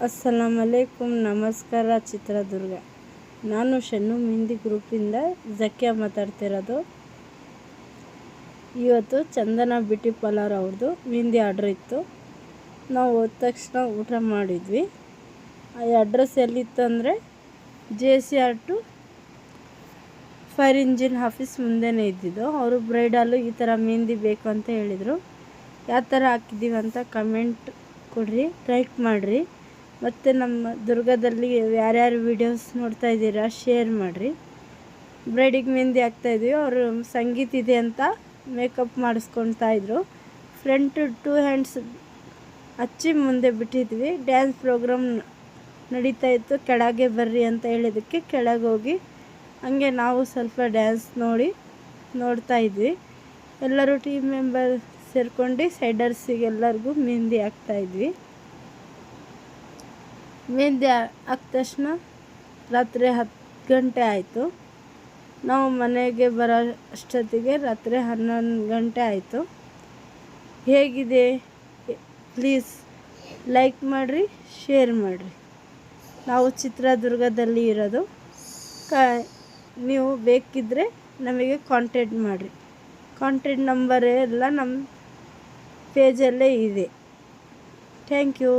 ಅಸ್ಸಲಾಮಲೈಕುಮ್. ನಮಸ್ಕಾರ ಚಿತ್ರದುರ್ಗ. ನಾನು ಶನ್ನು ಮೆಹಂದಿ ಗ್ರೂಪಿಂದ ಜಕ್ಕಿಯ ಮಾತಾಡ್ತಿರೋದು. ಇವತ್ತು ಚಂದನ ಬ್ಯೂಟಿ ಪಾರ್ಲರ್ ಅವ್ರದ್ದು ಮೆಹಂದಿ ಆರ್ಡ್ರ್ ಇತ್ತು. ನಾವು ಹೋದ ತಕ್ಷಣ ಊಟ ಮಾಡಿದ್ವಿ. ಆ ಅಡ್ರೆಸ್ ಎಲ್ಲಿತ್ತು ಅಂದರೆ JC to fire engine office ಮುಂದೆನೇ ಇದ್ದಿದ್ದು. ಅವರು ಬ್ರೈಡಲ್ಲು ಈ ಥರ ಮೆಹಂದಿ ಬೇಕು ಅಂತ ಹೇಳಿದರು. ಯಾವ ಥರ ಹಾಕಿದ್ದೀವಿ ಅಂತ ಕಮೆಂಟ್ ಕೊಡ್ರಿ, ಲೈಕ್ ಮಾಡಿರಿ. ಮತ್ತು ನಮ್ಮ ದುರ್ಗದಲ್ಲಿ ಯಾರ್ಯಾರು ವೀಡಿಯೋಸ್ ನೋಡ್ತಾ ಇದ್ದೀರಾ ಶೇರ್ ಮಾಡಿರಿ. ಬ್ರೈಡಿಗೆ ಮೆಹಂದಿ ಹಾಕ್ತಾಯಿದ್ವಿ. ಅವರು ಸಂಗೀತ ಇದೆ ಅಂತ ಮೇಕಪ್ ಮಾಡಿಸ್ಕೊಳ್ತಾ ಇದ್ರು. ಫ್ರಂಟ್ 2 ಹ್ಯಾಂಡ್ಸ್ ಹಚ್ಚಿ ಮುಂದೆ ಬಿಟ್ಟಿದ್ವಿ. ಡ್ಯಾನ್ಸ್ ಪ್ರೋಗ್ರಾಮ್ ನಡೀತಾ ಇತ್ತು. ಕೆಳಗೆ ಬರ್ರಿ ಅಂತ ಹೇಳಿದ್ದಕ್ಕೆ ಕೆಳಗೆ ಹೋಗಿ ಹಂಗೆ ನಾವು ಸ್ವಲ್ಪ ಡ್ಯಾನ್ಸ್ ನೋಡ್ತಾ ಇದ್ವಿ. ಎಲ್ಲರೂ ಟೀಮ್ ಮೆಂಬರ್ ಸೇರ್ಕೊಂಡು ಸೈಡರ್ಸಿಗೆಲ್ಲರಿಗೂ ಮೆಹಂದಿ ಹಾಕ್ತಾಯಿದ್ವಿ. ಮೆಹಂದಿ ಹಾಕಿದ ತಕ್ಷಣ ರಾತ್ರಿ 10 ಗಂಟೆ ಆಯಿತು. ನಾವು ಮನೆಗೆ ಬರೋ ಅಷ್ಟೊತ್ತಿಗೆ ರಾತ್ರಿ 11 ಗಂಟೆ ಆಯಿತು. ಹೇಗಿದೆ ಪ್ಲೀಸ್ ಲೈಕ್ ಮಾಡಿರಿ, ಶೇರ್ ಮಾಡಿರಿ. ನಾವು ಚಿತ್ರದುರ್ಗದಲ್ಲಿ ಇರೋದು. ನೀವು ಬೇಕಿದ್ದರೆ ನಮಗೆ ಕಾಂಟ್ಯಾಕ್ಟ್ ಮಾಡಿರಿ. ಕಾಂಟ್ಯಾಕ್ಟ್ ನಂಬರ್ ಎಲ್ಲ ನಮ್ಮ ಪೇಜಲ್ಲೇ ಇದೆ. Thank you.